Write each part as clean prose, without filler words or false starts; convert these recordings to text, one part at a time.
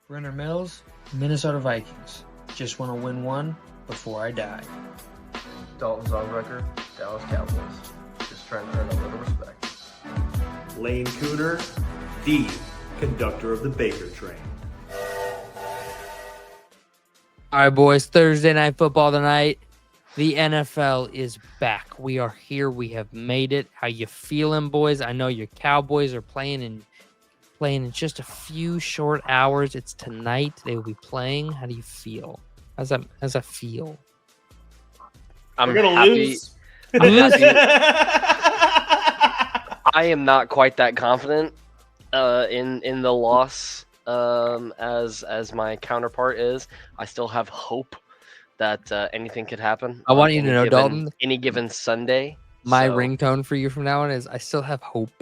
Brenner Mills, Minnesota Vikings. Just want to win one before I die. Dalton Zongrecker, Dallas Cowboys. Just trying to earn a little respect. Lane Cooter, the conductor of the Baker train. All right, boys. Thursday night football tonight. The NFL is back. We are here. We have made it. How you feeling, boys? I know your Cowboys are playing in just a few short hours. It's tonight. They will be playing. How do you feel? How's that feel? I'm We're gonna happy. lose. I'm happy. I am not quite that confident in the loss as my counterpart is. I still have hope that anything could happen. I want you to know, Dalton, any given Sunday. my So, ringtone for you from now on is I still have hope.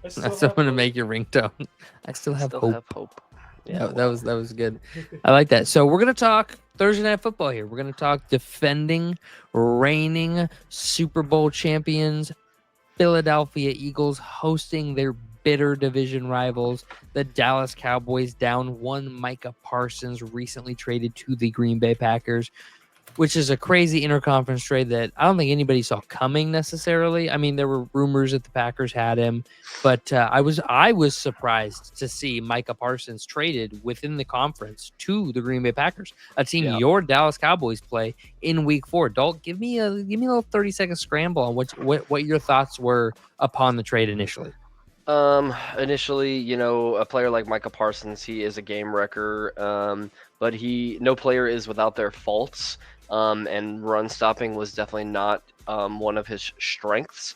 I That's what I'm gonna make your ringtone. I still have hope. Yeah, That was good. I like that. So we're gonna talk Thursday night football here. We're gonna talk defending, reigning Super Bowl champions, Philadelphia Eagles hosting their bitter division rivals, the Dallas Cowboys, down one Micah Parsons, recently traded to the Green Bay Packers, which is a crazy interconference trade that I don't think anybody saw coming necessarily. I mean, there were rumors that the Packers had him, but I was surprised to see Micah Parsons traded within the conference to the Green Bay Packers, a team your Dallas Cowboys play in Week 4. Dalt, give me a little 30-second scramble on what your thoughts were upon the trade initially. Initially, a player like Micah Parsons, he is a game wrecker, but no player is without their faults. And run stopping was definitely not one of his strengths.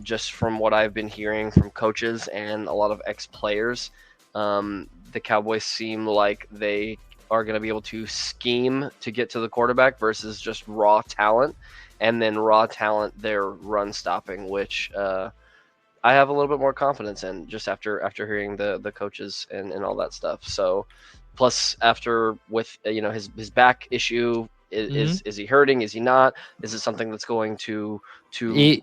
Just from what I've been hearing from coaches and a lot of ex-players, the Cowboys seem like they are going to be able to scheme to get to the quarterback versus just raw talent, and then raw talent their run stopping, which I have a little bit more confidence in just after hearing the coaches and all that stuff. So, plus after with his back issue. Is he hurting? Is he not? Is it something that's going to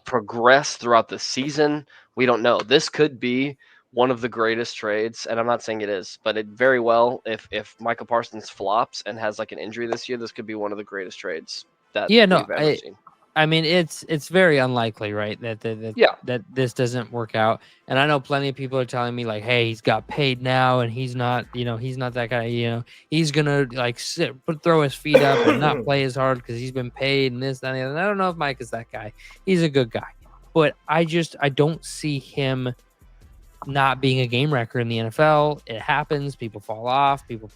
progress throughout the season? We don't know. This could be one of the greatest trades, and I'm not saying it is, but it very well, if Michael Parsons flops and has like an injury this year, this could be one of the greatest trades that we've ever seen. I mean, it's very unlikely, right? That this doesn't work out. And I know plenty of people are telling me like, hey, he's got paid now and he's not that guy, he's going to throw his feet up and not play as hard because he's been paid and this, that, and the other. And I don't know if Mike is that guy. He's a good guy. But I don't see him not being a game wrecker in the NFL. It happens. People fall off. People,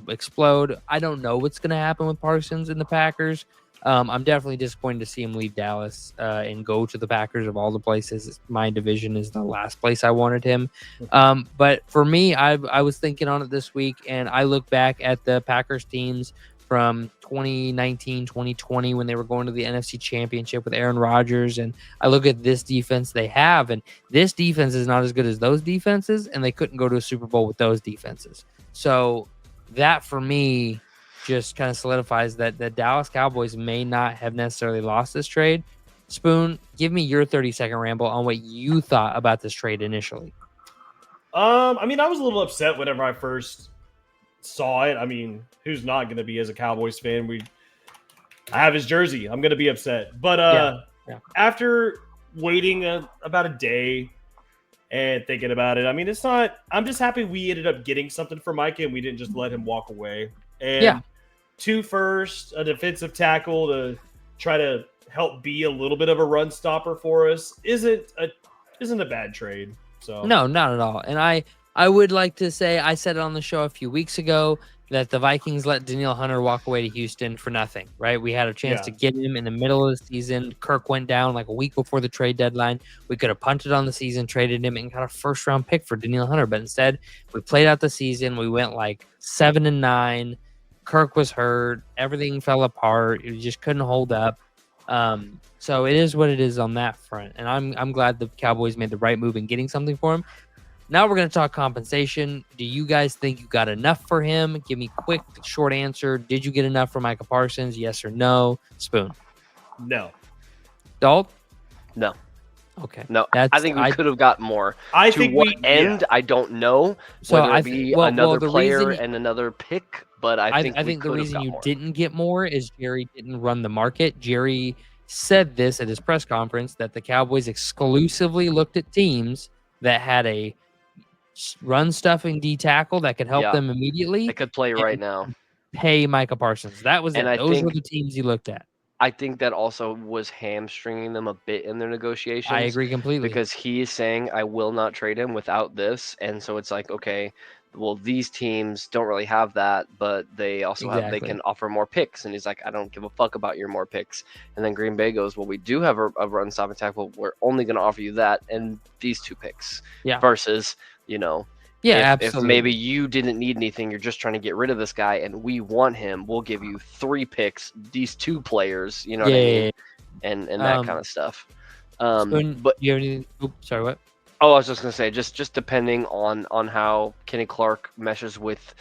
explode. I don't know what's going to happen with Parsons and the Packers. I'm definitely disappointed to see him leave Dallas and go to the Packers of all the places. My division is the last place I wanted him. But for me, I was thinking on it this week, and I look back at the Packers teams from 2019, 2020, when they were going to the NFC Championship with Aaron Rodgers, and I look at this defense they have, and this defense is not as good as those defenses, and they couldn't go to a Super Bowl with those defenses. So that, for me, just kind of solidifies that the Dallas Cowboys may not have necessarily lost this trade. Spoon, give me your 30-second ramble on what you thought about this trade initially. I mean, I was a little upset whenever I first saw it. I mean, who's not going to be as a Cowboys fan? I have his jersey. I'm going to be upset. But after waiting about a day and thinking about it, I mean, it's not – I'm just happy we ended up getting something for Micah and we didn't just let him walk away. And 2 firsts, a defensive tackle to try to help be a little bit of a run stopper for us isn't a bad trade. So no, not at all. And I would like to say, I said it on the show a few weeks ago that the Vikings let Danielle Hunter walk away to Houston for nothing, right? We had a chance to get him in the middle of the season. Kirk went down like a week before the trade deadline. We could have punted on the season, traded him, and got a first-round pick for Danielle Hunter. But instead, we played out the season. We went like 7-9. Kirk was hurt. Everything fell apart. It just couldn't hold up. So it is what it is on that front. And I'm glad the Cowboys made the right move in getting something for him. Now we're going to talk compensation. Do you guys think you got enough for him? Give me a quick, short answer. Did you get enough for Micah Parsons? Yes or no? Spoon. No. Dalt? No. Okay. No, I think we could have got more. I to think what end, I don't know. So Whether it be another player and another pick, but I think the reason you didn't get more is Jerry didn't run the market. Jerry said this at his press conference that the Cowboys exclusively looked at teams that had a run stuffing D tackle that could help them immediately. They could play right now. Pay Micah Parsons. That was it. Those were the teams he looked at. I think that also was hamstringing them a bit in their negotiations. I agree completely. Because he is saying, I will not trade him without this. And so it's like, okay, well, these teams don't really have that, but they also they can offer more picks. And he's like, I don't give a fuck about your more picks. And then Green Bay goes, well, we do have a run stop attack, but we're only going to offer you that and these 2 picks. Yeah. Versus, absolutely. If maybe you didn't need anything, you're just trying to get rid of this guy, and we want him, we'll give you 3 picks, these 2 players, you know what I mean? And that kind of stuff. But you have anything? Sorry, what? Oh, I was just gonna say, just depending on how Kenny Clark meshes with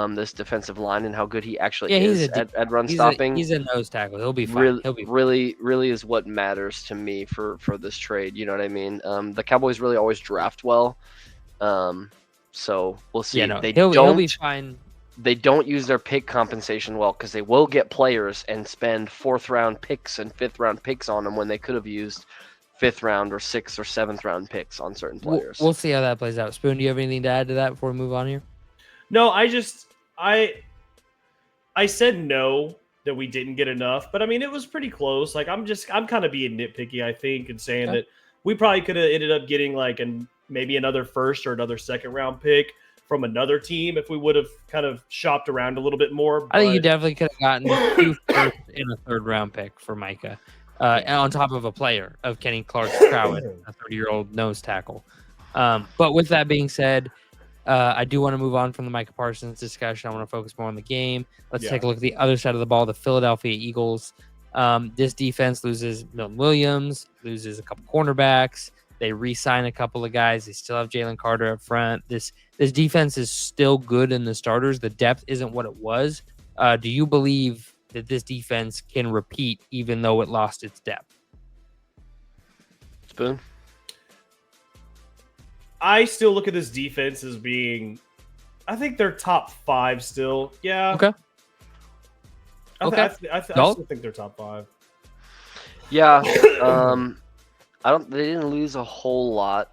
this defensive line and how good he actually is at run stopping. He's a nose tackle. He'll be fine. Really is what matters to me for this trade. You know what I mean? The Cowboys really always draft well. So we'll see. He'll be fine. They don't use their pick compensation well because they will get players and spend 4th round picks and 5th round picks on them when they could have used 5th round or 6th or 7th round picks on certain players. We'll see how that plays out. Spoon, do you have anything to add to that before we move on here? No, I said no that we didn't get enough, but I mean it was pretty close. Like I'm kind of being nitpicky, I think, and saying that we probably could have ended up getting like maybe another 1st or another 2nd round pick from another team if we would have kind of shopped around a little bit more. I think you definitely could have gotten 2 first and a 3rd round pick for Micah, on top of a player of Kenny Clark's prowess, a 30-year-old nose tackle. But with that being said, I do want to move on from the Micah Parsons discussion. I want to focus more on the game. Let's take a look at the other side of the ball, the Philadelphia Eagles. This defense loses Milton Williams, loses a couple cornerbacks. They re-sign a couple of guys. They still have Jalen Carter up front. This defense is still good in the starters. The depth isn't what it was. Do you believe that this defense can repeat even though it lost its depth? Spoon? I still look at this defense as being, I think they're top 5 still. Yeah. Okay. I still think they're top 5. Yeah. They didn't lose a whole lot.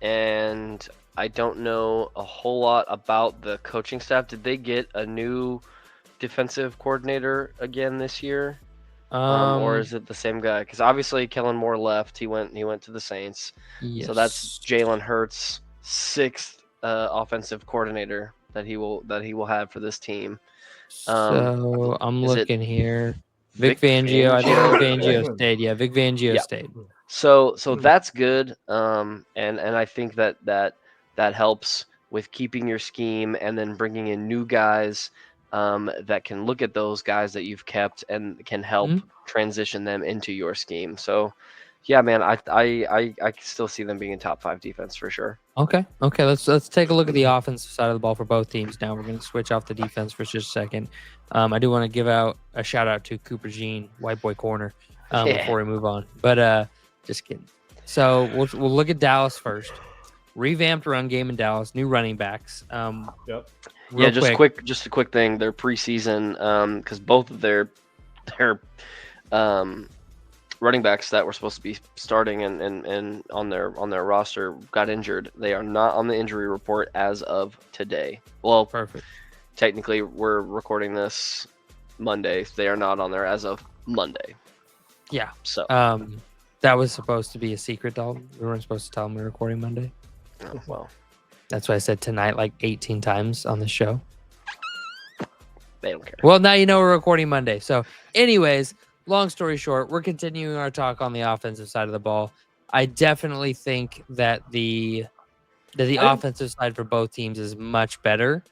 And I don't know a whole lot about the coaching staff. Did they get a new defensive coordinator again this year? Or is it the same guy? Because obviously Kellen Moore left. He went to the Saints. Yes. So that's Jalen Hurts' 6th offensive coordinator that he will have for this team. So I'm looking here. Vic Fangio. I think Vic Fangio stayed. Yeah, Vic Fangio stayed. So that's good. And I think that helps with keeping your scheme and then bringing in new guys that can look at those guys that you've kept and can help transition them into your scheme. So, yeah, man, I still see them being in top 5 defense for sure. Okay. Let's take a look at the offensive side of the ball for both teams. Now we're going to switch off the defense for just a second. I do want to give out a shout out to Cooper Jean, White Boy Corner, before we move on. But just kidding. So we'll look at Dallas first. Revamped run game in Dallas, new running backs. Yep. Yeah, just a quick thing. Their preseason, because both of their running backs that were supposed to be starting and on their roster got injured. They are not on the injury report as of today. Well, perfect. Technically, we're recording this Monday. They are not on there as of Monday. Yeah. So that was supposed to be a secret, Dalton. We weren't supposed to tell them we were recording Monday. Oh, well. That's why I said tonight like 18 times on the show. They don't care. Well, now you know we're recording Monday. So, anyways, long story short, we're continuing our talk on the offensive side of the ball. I definitely think that the offensive side for both teams is much better.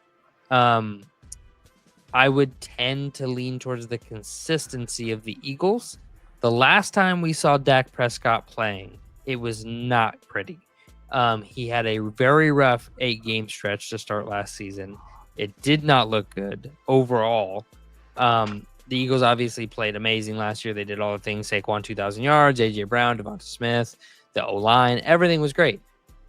I would tend to lean towards the consistency of the Eagles. The last time we saw Dak Prescott playing, it was not pretty. He had a very rough 8-game stretch to start last season. It did not look good overall. the Eagles obviously played amazing last year. They did all the things: Saquon 2,000 yards, AJ Brown, Devonta Smith, the O-line, everything was great.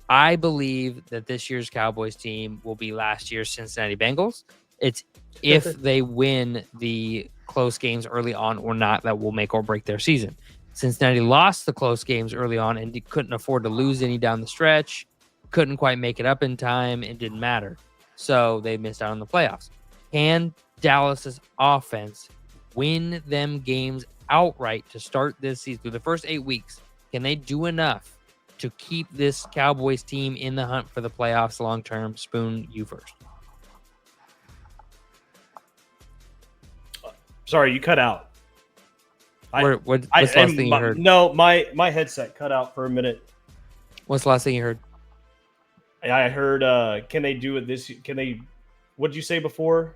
I believe that this year's Cowboys team will be last year's Cincinnati Bengals. It's if they win the close games early on or not that will make or break their season. Cincinnati lost the close games early on and couldn't afford to lose any down the stretch, couldn't quite make it up in time. It didn't matter. So they missed out on the playoffs. Can Dallas's offense win them games outright to start this season? Through the first 8 weeks, can they do enough to keep this Cowboys team in the hunt for the playoffs long term? Spoon, you first. Sorry, you cut out. What's the last thing you heard? No, my headset cut out for a minute. What's the last thing you heard? I heard, can they do it this? Can they? What did you say before?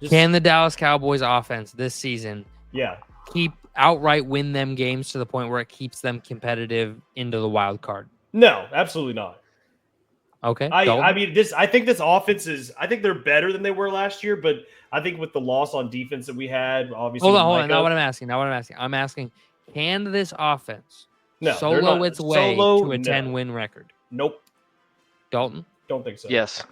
Can the Dallas Cowboys offense this season? Yeah. Keep outright win them games to the point where it keeps them competitive into the wild card? No, absolutely not. Okay. I mean, I think this offense is. I think they're better than they were last year, but I think with the loss on defense that we had, obviously. Hold on. Not what I'm asking. I'm asking, can this offense solo its way to a 10-win record? Nope. Dalton? Don't think so. Yes.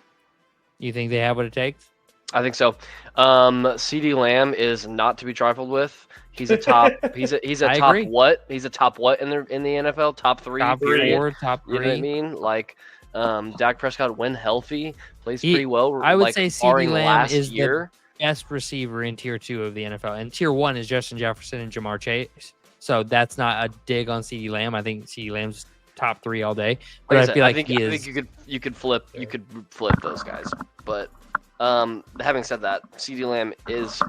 You think they have what it takes? I think so. CeeDee Lamb is not to be trifled with. He's a top. he's a top agree. What? He's a top what in the NFL? Top 3, top 4, top 3. You know what I mean? Like, Dak Prescott, when healthy, plays pretty well. I would say CeeDee Lamb is the best receiver in tier 2 of the NFL, and tier 1 is Justin Jefferson and Jamar Chase. So that's not a dig on CeeDee Lamb. I think CeeDee Lamb's top 3 all day. But I feel like I think you could flip those guys. But having said that, CeeDee Lamb is,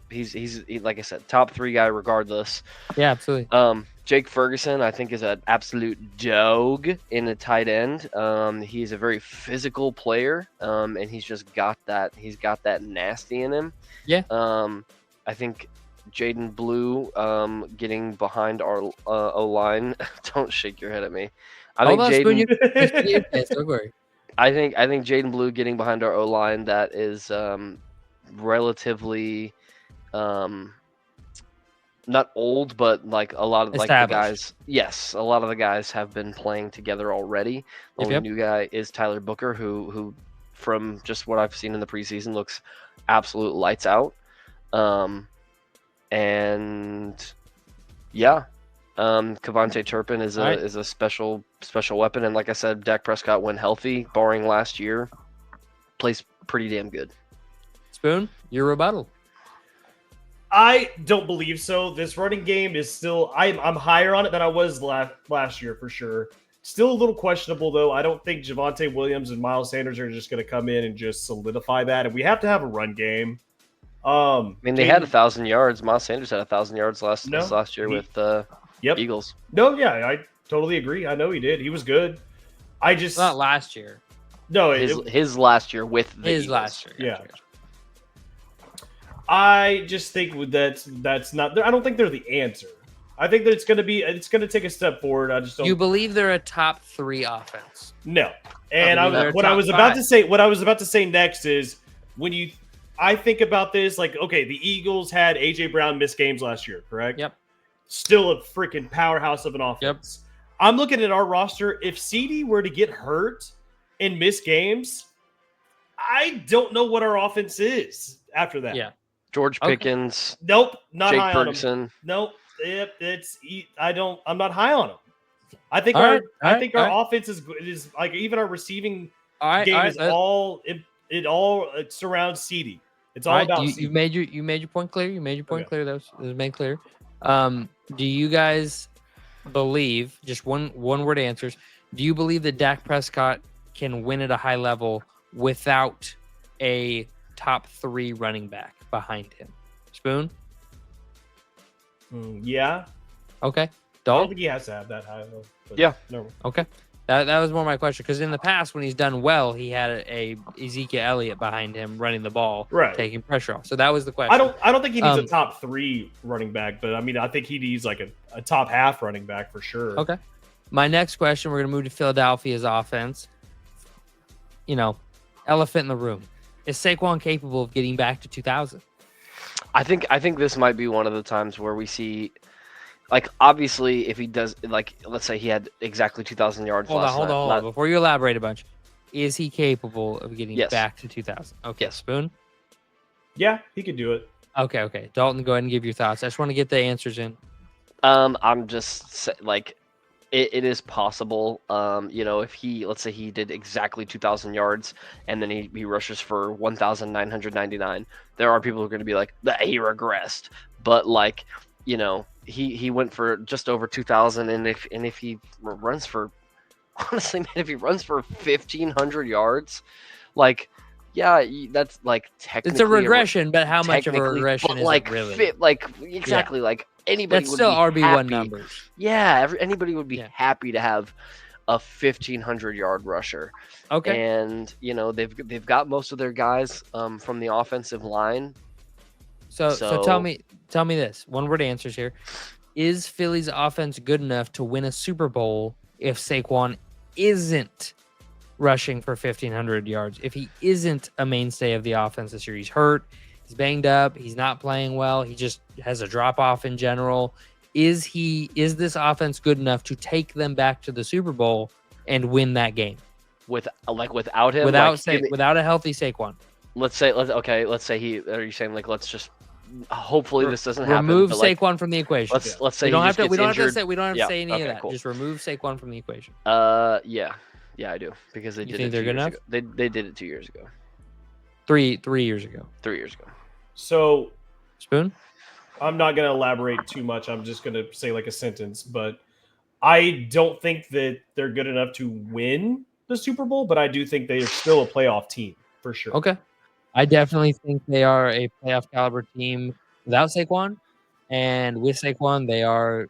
he's like I said, top 3 guy regardless. Yeah, absolutely. Jake Ferguson, I think, is an absolute dog in a tight end. He's a very physical player, and he's just got that. He's got that nasty in him. Yeah. I think Jaden Blue getting behind our O-line. Don't shake your head at me. I think Jaden Blue getting behind our O-line that is relatively not old, but like a lot of like the guys. Yes, a lot of the guys have been playing together already. The only new guy is Tyler Booker, who from just what I've seen in the preseason looks absolute lights out. And yeah, Kevontae Turpin is a special weapon, and like I said, Dak Prescott, when healthy, barring last year, plays pretty damn good. Spoon, your rebuttal. I don't believe so. This running game is still. I'm higher on it than I was last year for sure. Still a little questionable though. I don't think Javonte Williams and Miles Sanders are just going to come in and just solidify that, and we have to have a run game. I mean, they had 1,000 yards. Miles Sanders had 1,000 yards last year with Eagles. No, yeah, I totally agree. I know he did. He was good. Not last year. No, his last year with the his Eagles. Last year. Yeah. I just think that's not. I don't think they're the answer. I think that it's going to take a step forward. I just don't. You believe they're a top 3 offense? No. And what I was about to say next is when I think about this, like, okay, the Eagles had AJ Brown miss games last year, correct? Yep. Still a freaking powerhouse of an offense. Yep. I'm looking at our roster. If CD were to get hurt and miss games, I don't know what our offense is after that. Yeah. George Pickens. Nope, not Jake high Ferguson. on him. Nope, I'm not high on him. I think our offense is like even our receiving game is all it all surrounds CD. It's all about CD. You made your point clear. You made your point clear. That was made clear. Do you guys believe, just one word answers, do you believe that Dak Prescott can win at a high level without a top 3 running back behind him? Spoon? Yeah. Okay. I Dog? don't think he has to have that high level. Yeah. No. Okay. That was more my question, because in the past when he's done well, he had a Ezekiel Elliott behind him running the ball, taking pressure off. So that was the question. I don't think he needs a top 3 running back, but I mean I think he needs like a top half running back for sure. Okay. My next question, we're gonna move to Philadelphia's offense. Elephant in the room. Is Saquon capable of getting back to 2000? I think this might be one of the times where we see, like, obviously, if he does, like, let's say he had exactly 2,000 yards Hold last night. on. Before you elaborate a bunch, is he capable of getting Yes. back to 2,000? Okay, Yes. Spoon? Yeah, he could do it. Okay. Dalton, go ahead and give your thoughts. I just want to get the answers in. I'm just like, it is possible. If let's say he did exactly 2,000 yards and then he rushes for 1,999, there are people who are going to be like, that he regressed. But like, he went for just over 2,000, and if he runs for, honestly, man, if he runs for 1,500 yards, like, yeah, that's like technically it's a regression, but how much of a regression is like, it really? Exactly, like anybody That's would still be RB1 happy. numbers. Yeah, anybody would be happy to have a 1,500 yard rusher. Okay, and they've got most of their guys from the offensive line. So tell me this. One word answers here. Is Philly's offense good enough to win a Super Bowl if Saquon isn't rushing for 1,500 yards? If he isn't a mainstay of the offense this year, he's hurt, he's banged up, he's not playing well, he just has a drop off in general. Is this offense good enough to take them back to the Super Bowl and win that game? Without him, without a healthy Saquon. Let's say he. Are you saying like let's just hopefully this doesn't happen? Remove Saquon from the equation. Let's say we don't he have to. gets We don't injured. have to say. We don't have to say any of that. Cool. Just remove Saquon from the equation. Yeah, I do, because they did think it they're 2 good years enough? ago. They did it 2 years ago. 3 years ago. 3 years ago. So, Spoon? I'm not going to elaborate too much. I'm just going to say like a sentence, but I don't think that they're good enough to win the Super Bowl, but I do think they are still a playoff team for sure. Okay. I definitely think they are a playoff caliber team without Saquon, and with Saquon, they are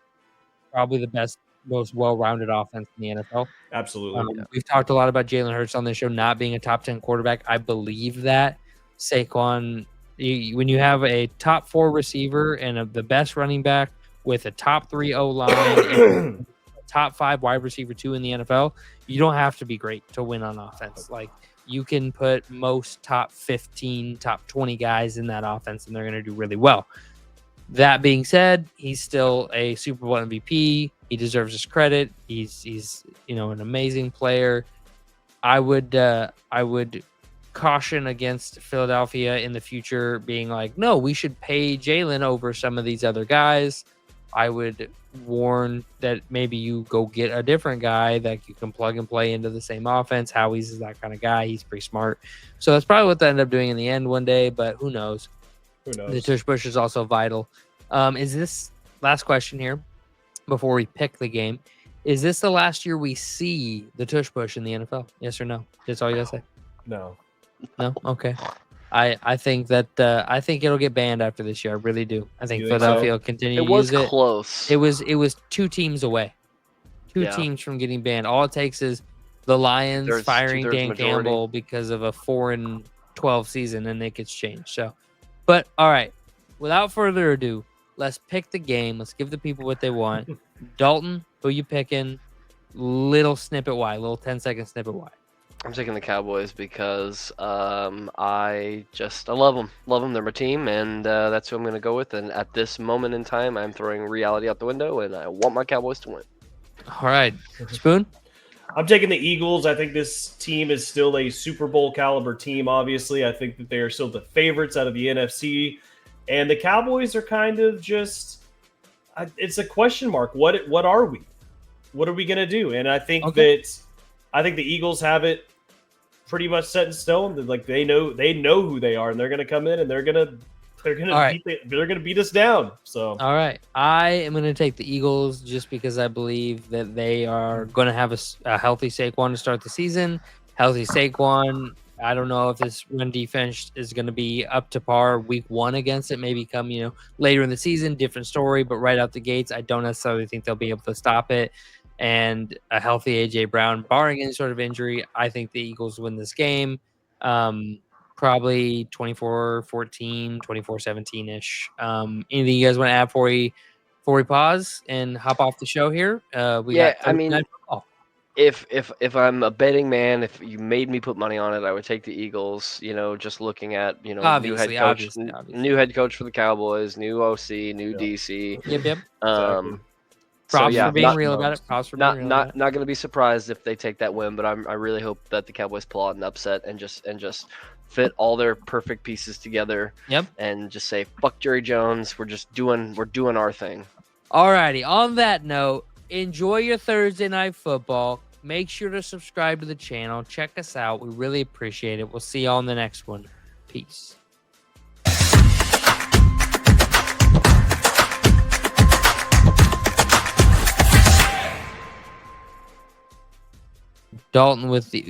probably the best, most well-rounded offense in the NFL. Absolutely. We've talked a lot about Jalen Hurts on this show not being a top 10 quarterback. I believe that Saquon, when you have a top 4 receiver and the best running back with a top 3 O-line and a top 5 wide receiver 2 in the NFL, you don't have to be great to win on offense. Like, you can put most top 15, top 20 guys in that offense, and they're going to do really well. That being said, he's still a Super Bowl MVP. He deserves his credit. He's an amazing player. I would caution against Philadelphia in the future being like, no, we should pay Jalen over some of these other guys. I would warn that maybe you go get a different guy that you can plug and play into the same offense. Howie's is that kind of guy. He's pretty smart. So that's probably what they end up doing in the end one day, but who knows? The tush push is also vital. Is this last question here before we pick the game? Is this the last year we see the tush push in the NFL? Yes or no? That's all you gotta say. No. Okay. I think that I think it'll get banned after this year. I really do. I think Philadelphia will continue to use it. It was close. It was 2 teams away. Two teams from getting banned. All it takes is the Lions firing Dan Campbell because of a 4-12 season, and it gets changed. So, but all right. Without further ado, let's pick the game. Let's give the people what they want. Dalton, who you picking? Little snippet why? Little 10-second snippet why? I'm taking the Cowboys because I love them. Love them. They're my team, and that's who I'm going to go with. And at this moment in time, I'm throwing reality out the window, and I want my Cowboys to win. All right. Spoon? I'm taking the Eagles. I think this team is still a Super Bowl caliber team, obviously. I think that they are still the favorites out of the NFC. And the Cowboys are kind of just it's a question mark. What are we? What are we going to do? And I think the Eagles have it pretty much set in stone. Like they know who they are, and they're going to come in and they're going to beat us down. So all right, I am going to take the Eagles just because I believe that they are going to have a healthy Saquon to start the season. Healthy Saquon. I don't know if this run defense is going to be up to par week 1 against it. Maybe come later in the season, different story. But right out the gates, I don't necessarily think they'll be able to stop it. And a healthy AJ Brown, barring any sort of injury, I think the Eagles win this game. Probably 24-14, 24-17-ish. Anything you guys want to add before we pause and hop off the show here? if I'm a betting man, if you made me put money on it, I would take the Eagles. Just looking at Obviously. new head coach for the Cowboys, new OC, new DC. Yep. Exactly. Props for being real about it. Props for being real about it. Not going to be surprised if they take that win, but I really hope that the Cowboys pull out an upset and just fit all their perfect pieces together. Yep. And just say, fuck Jerry Jones. We're doing our thing. Alrighty. On that note, enjoy your Thursday night football. Make sure to subscribe to the channel. Check us out. We really appreciate it. We'll see you on the next one. Peace. Dalton with the